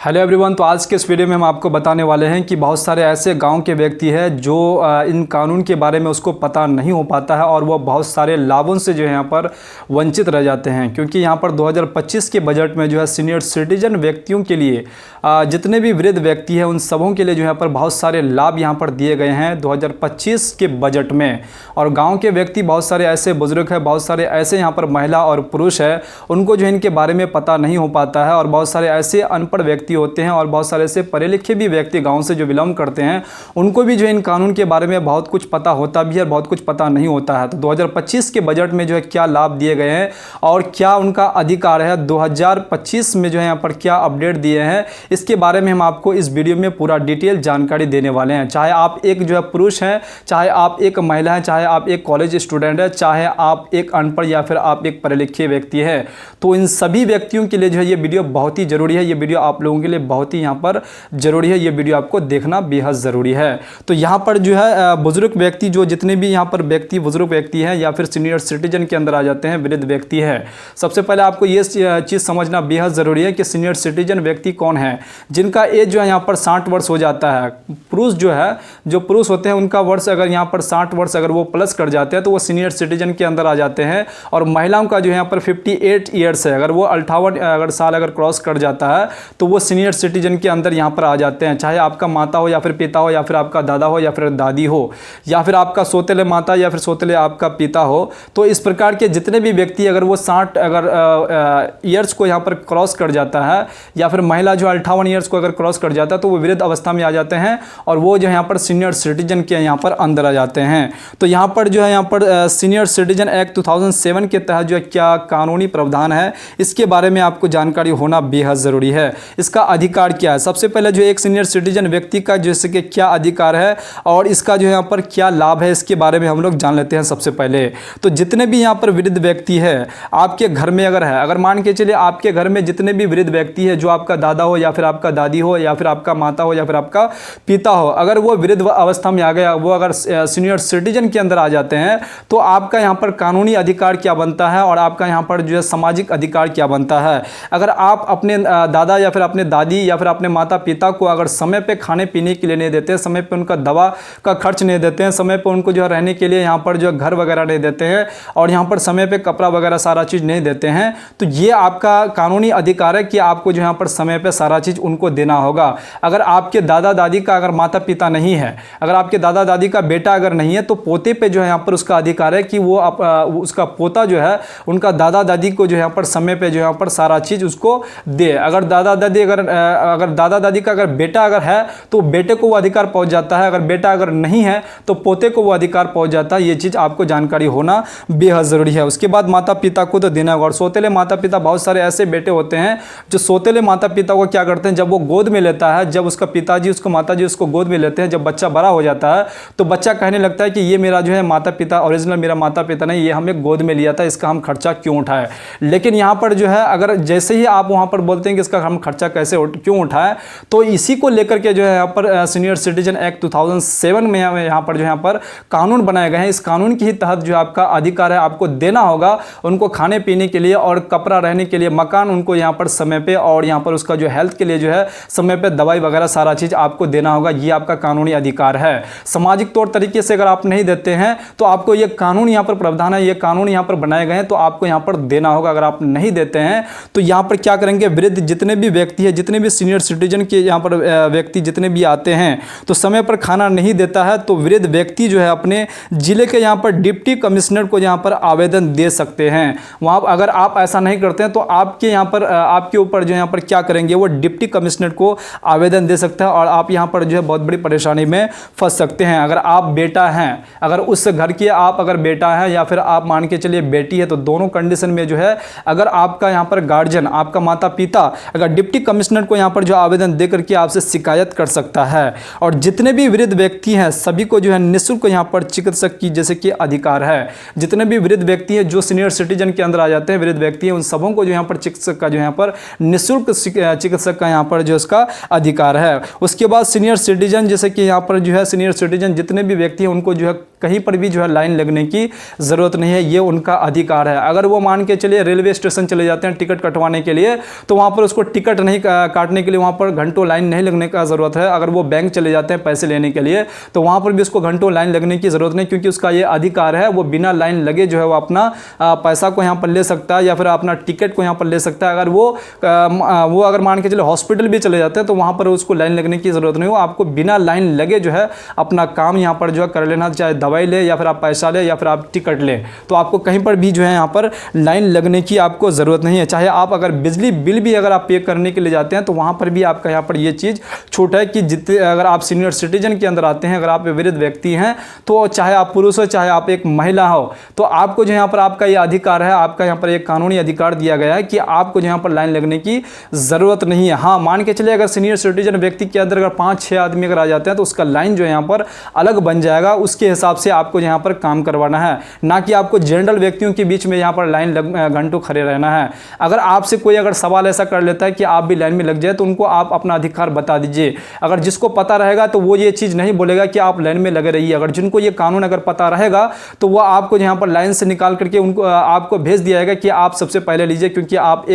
Hello everyone. तो आज के इस वीडियो में हम आपको बताने वाले हैं कि बहुत सारे ऐसे गांव के व्यक्ति हैं जो इन कानून के बारे में उसको पता नहीं हो पाता है और वो बहुत सारे लाभों से जो है यहाँ पर वंचित रह जाते हैं, क्योंकि यहाँ पर 2025 के बजट में जो है सीनियर सिटीजन व्यक्तियों के लिए जितने भी वृद्ध व्यक्ति हैं उन सबों के लिए जो यहाँ पर बहुत सारे लाभ यहाँ पर दिए गए हैं 2025 के बजट में। और गाँव के व्यक्ति बहुत सारे ऐसे बुजुर्ग हैं, बहुत सारे ऐसे यहाँ पर महिला और पुरुष है, उनको जो इनके बारे में पता नहीं हो पाता है। और बहुत सारे ऐसे अनपढ़ व्यक्ति होते हैं और बहुत सारे ऐसे पढ़े लिखे भी व्यक्ति गांव से जो बिलोंग करते हैं उनको भी जो इन कानून के बारे में बहुत कुछ पता होता भी है और बहुत कुछ पता नहीं होता है। तो 2025 के बजट में जो है क्या लाभ दिए गए हैं और क्या उनका अधिकार है, 2025 में जो है यहाँ पर क्या अपडेट दिए हैं, इसके बारे में हम आपको इस वीडियो में पूरा डिटेल जानकारी देने वाले हैं। चाहे आप एक जो है पुरुष हैं, चाहे आप एक महिला हैं, चाहे आप एक कॉलेज स्टूडेंट है, चाहे आप एक अनपढ़ या फिर आप एक पढ़े लिखे व्यक्ति हैं, तो इन सभी व्यक्तियों के लिए जो है ये वीडियो बहुत ही जरूरी है। ये वीडियो आप लोगों के लिए बहुत ही यहाँ पर जरूरी है। ये वीडियो आपको देखना बेहद ज़रूरी है। तो यहाँ पर जो है बुजुर्ग व्यक्ति, जो जितने भी यहाँ पर व्यक्ति बुजुर्ग व्यक्ति हैं या फिर सीनियर सिटीजन के अंदर आ जाते हैं, वृद्ध व्यक्ति है, सबसे पहले आपको ये चीज़ समझना बेहद ज़रूरी है कि सीनियर सिटीजन व्यक्ति कौन है। जिनका एज जो है यहाँ पर 60 वर्ष हो जाता है, पुरुष जो है, जो पुरुष होते हैं उनका वर्ष अगर यहाँ पर 60 वर्ष अगर वो प्लस कर जाते हैं तो वो सीनियर सिटीजन के अंदर आ जाते हैं। और महिलाओं का जो है यहाँ पर 58 ईयर्स है, अगर वो 58 साल अगर क्रॉस कर जाता है तो वो सीनियर सिटीजन के अंदर यहाँ पर आ जाते हैं। चाहे आपका माता हो या फिर पिता हो या फिर आपका दादा हो या फिर दादी हो या फिर आपका सौतेले माता या फिर सौतेले आपका पिता हो, तो इस प्रकार के जितने भी व्यक्ति अगर वो 60 ईयर्स को यहाँ पर क्रॉस कर जाता है या फिर महिला जो 58 ईयर्स को अगर क्रॉस कर जाता है तो वो वृद्ध अवस्था में आ जाते हैं और वो जो यहाँ पर सीनियर सिटीजन के यहाँ पर अंदर आ जाते हैं। तो यहाँ पर जो है यहाँ पर सीनियर सिटीजन एक्ट 2007 के तहत जो है क्या कानूनी प्रावधान है, इसके बारे में आपको जानकारी होना बेहद ज़रूरी है। इसका अधिकार क्या है, सबसे पहले जो एक सीनियर सिटीजन व्यक्ति का जैसे कि क्या अधिकार है और इसका जो यहाँ पर क्या लाभ है, इसके बारे में हम लोग जान लेते हैं। सबसे पहले तो जितने भी यहाँ पर वृद्ध व्यक्ति है आपके घर में अगर है, अगर मान के चलिए आपके घर में जितने भी वृद्ध व्यक्ति है, जो आपका दादा हो या फिर आपका दादी हो या फिर आपका माता हो या फिर आपका पिता हो, अगर वो वृद्ध अवस्था में आ गया, वो अगर सीनियर सिटीजन के अंदर आ जाते हैं तो आपका यहाँ पर कानूनी अधिकार क्या बनता है और आपका यहाँ पर जो है सामाजिक अधिकार क्या बनता है। अगर आप अपने दादा या फिर अपने दादी या फिर अपने माता पिता को अगर समय पे खाने पीने के लिए नहीं देते हैं, समय पे उनका दवा का खर्च नहीं देते हैं, समय पे उनको जो है रहने के लिए यहाँ पर जो है घर वगैरह नहीं देते हैं और यहाँ पर समय पे कपड़ा वगैरह सारा चीज़ नहीं देते हैं, तो ये आपका कानूनी अधिकार है कि आपको जो यहाँ पर समय पे सारा चीज़ उनको देना होगा। अगर आपके दादा दादी का अगर माता पिता नहीं है, अगर आपके दादा दादी का बेटा अगर नहीं है, तो पोते पे जो है यहाँ पर उसका अधिकार है कि वो उसका पोता जो है उनका दादा दादी को जो यहाँ पर समय पे जो यहाँ पर सारा चीज़ उसको दे। अगर दादा दादी अगर दादा दादी का अगर बेटा अगर है तो बेटे को वो अधिकार पहुंच जाता है, अगर बेटा अगर नहीं है तो पोते को वो अधिकार पहुंच जाता है। ये चीज़ आपको जानकारी होना बेहद ज़रूरी है। उसके बाद माता पिता को तो देना होगा। और सौतेले माता पिता, बहुत सारे ऐसे बेटे होते हैं जो सौतेले माता पिता को क्या करते हैं, जब वो गोद में लेता है, जब उसका पिताजी उसको माताजी उसको गोद में लेते हैं, जब बच्चा बड़ा हो जाता है तो बच्चा कहने लगता है कि ये मेरा जो है माता पिता ओरिजिनल मेरा माता पिता नहीं, ये हमें गोद में लिया था, इसका हम खर्चा क्यों उठाए। लेकिन यहाँ पर जो है अगर जैसे ही आप वहाँ पर बोलते हैं कि इसका हम खर्चा कैसे क्यों उठाएं, तो इसी को लेकर के जो है यहाँ पर सीनियर सिटीजन एक्ट 2007 में यहाँ पर जो यहाँ पर कानून बनाए गए हैं। इस कानून के ही तहत जो आपका अधिकार है आपको देना होगा उनको खाने पीने के लिए और कपड़ा रहने के लिए, मकान उनको यहाँ पर समय पे, और यहाँ पर उसका जो हेल्थ के लिए जो है समय पे दवाई वगैरह सारा चीज़ आपको देना होगा। ये आपका कानूनी अधिकार है। सामाजिक तौर तरीके से अगर आप नहीं देते हैं तो आपको ये कानून यहाँ पर प्रावधान है, ये कानून यहाँ पर बनाए गए हैं तो आपको यहाँ पर देना होगा। अगर आप नहीं देते हैं तो यहाँ पर क्या करेंगे, वृद्ध जितने भी व्यक्ति है, जितने भी सीनियर सिटीजन के यहाँ पर व्यक्ति जितने भी आते हैं तो समय पर खाना नहीं देता है तो वृद्ध व्यक्ति जो है अपने जिले के यहाँ पर डिप्टी कमिश्नर को यहाँ पर आवेदन दे सकते हैं। वहाँ अगर आप ऐसा नहीं करते हैं तो आपके यहाँ पर आपके ऊपर जो यहाँ पर क्या करेंगे, वो डिप्टी कमिश्नर को आवेदन दे सकता है और आप यहाँ पर जो है बहुत बड़ी परेशानी में फंस सकते हैं। अगर आप बेटा हैं, अगर उस घर के आप अगर बेटा हैं या फिर आप मान के चलिए बेटी है, तो दोनों कंडीशन में जो है अगर आपका यहाँ पर गार्जियन, आपका माता पिता अगर डिप्टी कमिश्नर को यहाँ पर जो आवेदन दे करके आपसे शिकायत कर सकता है। और जितने भी वृद्ध व्यक्ति हैं सभी को जो है निःशुल्क यहाँ पर चिकित्सक की जैसे कि अधिकार है। जितने भी वृद्ध व्यक्ति हैं जो सीनियर सिटीजन के अंदर आ जाते हैं, वृद्ध व्यक्ति हैं, उन सबों को जो यहाँ पर चिकित्सक का जो यहाँ पर निःशुल्क चिकित्सक का यहाँ पर जो इसका अधिकार है। उसके बाद सीनियर सिटीजन जैसे कि यहाँ पर जो है सीनियर सिटीजन जितने भी व्यक्ति हैं उनको जो है कहीं पर भी जो है लाइन लगने की ज़रूरत नहीं है, ये उनका अधिकार है। अगर वो मान के चलिए रेलवे स्टेशन चले जाते हैं टिकट कटवाने के लिए तो वहाँ पर उसको टिकट नहीं काटने के लिए वहाँ पर घंटों लाइन नहीं लगने का ज़रूरत है। अगर वो बैंक चले जाते हैं पैसे लेने के लिए तो वहाँ पर भी उसको घंटों लाइन लगने की ज़रूरत नहीं, क्योंकि उसका ये अधिकार है, वो बिना लाइन लगे जो है वो अपना पैसा को यहाँ पर ले सकता है या फिर अपना टिकट को यहाँ पर ले सकता है। अगर वो अगर मान के चले हॉस्पिटल भी चले जाते हैं तो वहाँ पर उसको लाइन लगने की ज़रूरत नहीं हो, आपको बिना लाइन लगे जो है अपना काम यहाँ पर जो है कर लेना, चाहे दवाई ले या फिर आप पैसा ले या फिर आप टिकट ले, तो आपको कहीं पर भी जो है यहाँ पर लाइन लगने की आपको ज़रूरत नहीं है। चाहे आप अगर बिजली बिल भी अगर आप पे करने के लिए जाते हैं तो वहाँ पर भी आपका यहाँ पर ये चीज़ छूट है कि जितने अगर आप सीनियर सिटीजन के अंदर आते हैं, अगर आप वृद्ध व्यक्ति हैं, तो चाहे आप पुरुष हो चाहे आप एक महिला हो, तो आपको जो यहाँ पर आपका ये अधिकार है, आपका यहाँ पर एक कानूनी अधिकार दिया गया है कि आपको यहाँ पर लाइन लगने की ज़रूरत नहीं है। हाँ, मान के चलिए अगर सीनियर सिटीजन व्यक्ति के अंदर अगर 5-6 आदमी अगर आ जाते हैं तो उसका लाइन जो है यहाँ पर अलग बन जाएगा, उसके हिसाब से आपको यहाँ पर काम करवाना है, ना कि आपको जनरल व्यक्तियों के बीच में यहाँ पर लाइन घंटों खड़े रहना है। अगर आपसे कोई अगर सवाल ऐसा कर लेता है कि आप भी लाइन में लग जाए तो उनको आप अपना अधिकार बता दीजिए। अगर जिसको पता रहेगा तो वो ये चीज़ नहीं बोलेगा कि आप लाइन में लगे रहिए। अगर जिनको ये कानून अगर पता रहेगा तो वह आपको यहाँ पर लाइन से निकाल करके उनको आपको भेज दिया जाएगा कि आप सबसे पहले लीजिए, क्योंकि आप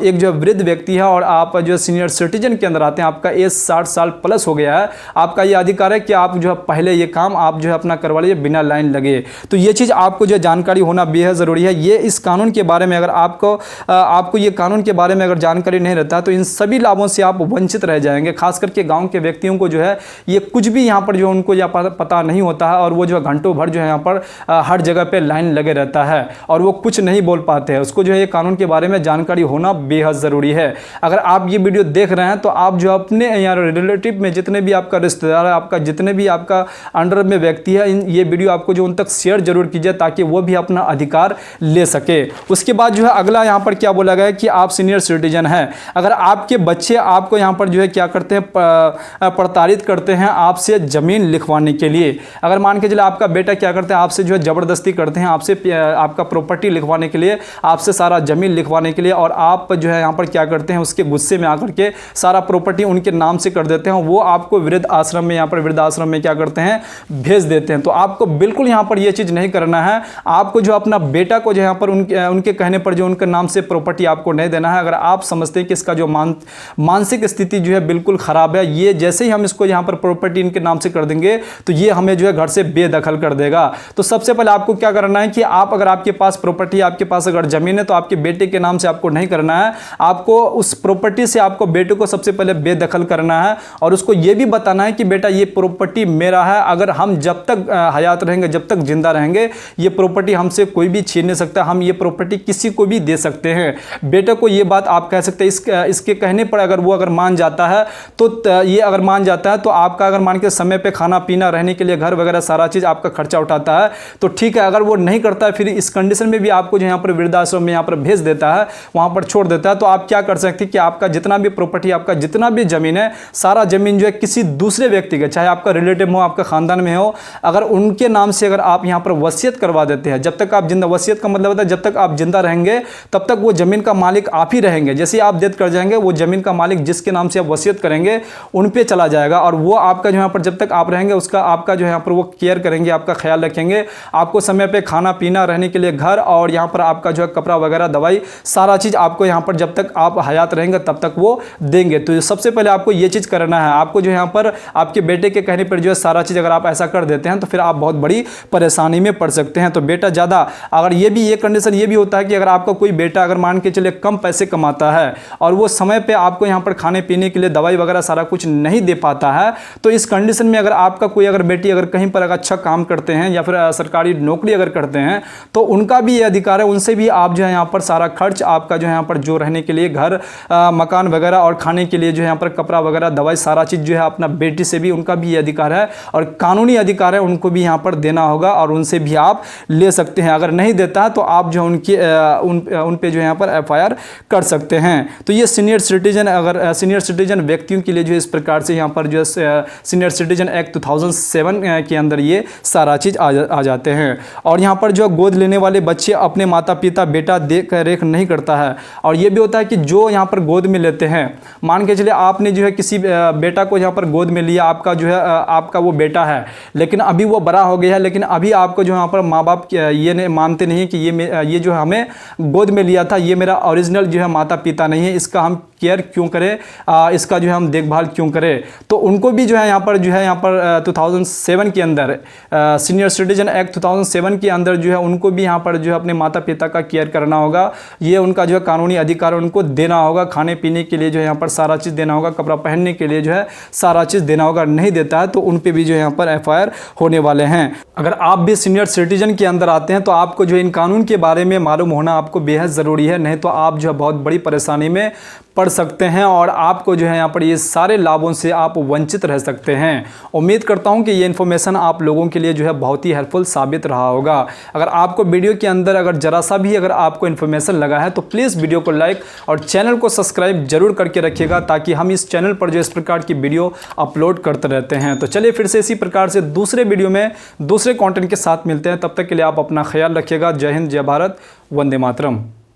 एक जो वृद्ध व्यक्ति है और आप जो सीनियर सिटीजन के अंदर आते हैं, आपका एज 60 साल प्लस हो गया है, आपका ये अधिकार है कि आप जो है पहले ये काम आप जो है अपना करवा लीजिए बिना लाइन लगे। तो ये चीज़ आपको जो जानकारी होना बेहद ज़रूरी है। ये इस कानून के बारे में अगर आपको ये कानून के बारे में अगर जानकारी नहीं रहता तो इन सभी लाभों से आप वंचित रह जाएंगे। खास करके गाँव के व्यक्तियों को जो है ये कुछ भी यहाँ पर जो उनको यह पता नहीं होता है और वो जो है घंटों भर जो है यहाँ पर हर जगह पे लाइन लगे रहता है और वो कुछ नहीं बोल पाते हैं। उसको जो है ये कानून के बारे में जानकारी होना बेहद ज़रूरी है। अगर आप ये वीडियो देख रहे हैं तो आप जो अपने यहाँ रिलेटिव में जितने भी आपका रिश्तेदार है, आपका जितने भी आपका अंडर में व्यक्ति है, ये वीडियो आपको जो उन तक शेयर जरूर कीजिए ताकि वो भी अपना अधिकार ले सके। उसके बाद जो है अगला यहाँ पर क्या बोला गया है कि आप सीनियर सिटीजन हैं, अगर आपके बच्चे आपको यहाँ पर जो है क्या करते हैं, प्रताड़ित करते हैं आपसे ज़मीन लिखवाने के लिए। अगर मान के चले आपका बेटा क्या करते हैं, आपसे जो है ज़बरदस्ती करते हैं, आपसे आपका प्रॉपर्टी लिखवाने के लिए, आपसे सारा ज़मीन लिखवाने के लिए, और आप जो है यहाँ पर क्या करते हैं, उसके गुस्से में आकर के सारा प्रॉपर्टी उनके नाम से कर देते हैं, वो आपको वृद्ध आश्रम में, यहाँ पर वृद्ध आश्रम में क्या करते हैं, भेज देते हैं। तो आपको बिल्कुल यहाँ पर ये चीज़ नहीं करना है। आपको जो अपना बेटा को जो यहाँ पर उनके कहने पर जो उनके नाम से प्रॉपर्टी आपको नहीं देना है। अगर आप समझते हैं कि इसका जो मानसिक स्थिति जो है बिल्कुल ख़राब है, ये जैसे ही हम इसको यहाँ पर प्रॉपर्टी इनके नाम से कर देंगे तो ये हमें जो है घर से बेदखल कर देगा। तो सबसे पहले आपको क्या करना है कि अगर आपके पास प्रॉपर्टी, आपके पास अगर ज़मीन है तो आपके बेटे के नाम से आपको नहीं करना है। आपको उस प्रॉपर्टी से आपको बेटे को सबसे पहले बेदखल करना है और उसको ये भी बताना है कि बेटा ये प्रॉपर्टी मेरा है, अगर हम जब तक हयात रहेंगे, जब तक जिंदा रहेंगे, ये प्रॉपर्टी हमसे कोई भी छीन नहीं सकता, हम ये प्रॉपर्टी किसी को भी दे सकते हैं। बेटे को ये बात आप कह सकते हैं। इसके कहने पर अगर वो मान जाता है तो ये अगर मान जाता है तो आपका अगर मान के समय पे खाना पीना, रहने के लिए घर वगैरह सारा चीज़ आपका खर्चा उठाता है तो ठीक है। अगर वो नहीं करता है, फिर इस कंडीशन में भी आपको जो यहाँ पर वृद्धाश्रम में यहाँ पर भेज देता है, वहाँ पर छोड़ देता है, तो आप क्या कर सकते हैं कि आपका जितना भी प्रॉपर्टी, आपका जितना भी ज़मीन है, सारा ज़मीन जो है किसी दूसरे व्यक्ति के, चाहे आपका रिलेटिव हो, आपका ख़ानदान में हो, अगर उनके नाम से अगर आप यहाँ पर वसीयत करवा देते हैं, जब तक आप जिंदा, वसीयत का मतलब होता है जब तक आप जिंदा रहेंगे तब तक वो ज़मीन का मालिक आप ही रहेंगे। जैसे आप डेथ कर जाएंगे वो ज़मीन का मालिक जिसके नाम से आप वसीयत करेंगे उन पे चला जाएगा और वो आपका जो यहाँ पर जब तक आप रहेंगे उसका आपका जो यहाँ पर वो केयर करेंगे, आपका ख्याल रखेंगे, आपको समय पे खाना पीना, रहने के लिए घर और यहाँ पर आपका जो है कपड़ा वगैरह, दवाई, सारा चीज़ आपको यहाँ पर जब तक आप हयात रहेंगे तब तक वो देंगे। तो सबसे पहले आपको ये चीज़ करना है। आपको जो यहाँ पर आपके बेटे के कहने पर जो है सारा चीज़ अगर आप ऐसा कर देते हैं तो फिर आप बहुत बड़ी परेशानी में पड़ सकते हैं। तो बेटा ज़्यादा, अगर ये कंडीशन ये भी होता है कि अगर आपका कोई बेटा अगर मान के चले कम पैसे कमाता है और वो समय पे आपको यहाँ पर खाने पीने के लिए, दवाई वगैरह सारा कुछ नहीं दे पाता है, तो इस कंडीशन में अगर आपका कोई अगर बेटी अगर कहीं पर अगर अच्छा काम करते हैं या फिर सरकारी नौकरी अगर करते हैं तो उनका भी ये अधिकार है, उनसे भी आप जो है यहाँ पर सारा खर्च आपका जो है यहाँ पर जो रहने के लिए घर, मकान वगैरह और खाने के लिए जो है यहाँ पर कपड़ा वगैरह, दवाई, सारा चीज़ जो है अपना बेटी से भी उनका भी ये अधिकार है और कानूनी अधिकार है, उनको भी यहाँ पर देना होगा और उनसे भी आप ले सकते हैं। अगर नहीं देता है तो आप जो उन पे जो यहाँ पर FIR कर सकते हैं। तो ये सीनियर सिटीजन, अगर सीनियर सिटीजन व्यक्तियों के लिए जो इस प्रकार से यहाँ पर जो सीनियर सिटीजन एक्ट 2007 के अंदर ये सारा चीज़ आ जाते हैं। और यहाँ पर जो गोद लेने वाले बच्चे अपने माता पिता, बेटा देख रेख नहीं करता है। और ये भी होता है कि जो यहाँ पर गोद में लेते हैं, मान के चलिए आपने जो है किसी बेटा को यहाँ पर गोद में लिया, आपका जो है आपका वो बेटा है लेकिन अभी वो बड़ा हो गया है, लेकिन अभी आपको जो यहाँ पर माँ बाप ये मानते नहीं कि ये जो हमें गोद में लिया था ये मेरा ओरिजिनल जो है माता पिता नहीं है, इसका हम केयर क्यों करें, इसका जो है हम देखभाल क्यों करें। तो उनको भी जो है यहाँ पर 2007 के अंदर सीनियर सिटीजन एक्ट 2007 के अंदर जो है उनको भी यहाँ पर जो है अपने माता पिता का केयर करना होगा। ये उनका जो है कानूनी अधिकार उनको देना होगा। खाने पीने के लिए जो है यहाँ पर सारा चीज़ देना होगा, कपड़ा पहनने के लिए जो है सारा चीज़ देना होगा। नहीं देता है तो उन पे भी जो है यहाँ पर FIR होने वाले हैं। अगर आप भी सीनियर सिटीजन के अंदर आते हैं तो आपको जो इन कानून के बारे में मालूम होना आपको बेहद ज़रूरी है, नहीं तो आप जो है बहुत बड़ी परेशानी में पड़ सकते हैं और आपको जो है यहाँ पर ये सारे लाभों से आप वंचित रह सकते हैं। उम्मीद करता हूँ कि ये इन्फॉर्मेशन आप लोगों के लिए जो है बहुत ही हेल्पफुल साबित रहा होगा। अगर आपको वीडियो के अंदर अगर ज़रा सा भी अगर आपको इन्फॉर्मेशन लगा है तो प्लीज़ वीडियो को लाइक और चैनल को सब्सक्राइब जरूर करके रखिएगा, ताकि हम इस चैनल पर जो इस प्रकार की वीडियो अपलोड करते रहते हैं। तो चलिए फिर से इसी प्रकार से दूसरे वीडियो में दूसरे कंटेंट के साथ मिलते हैं। तब तक के लिए आप अपना ख्याल रखिएगा। जय हिंद, जय भारत, वंदे मातरम।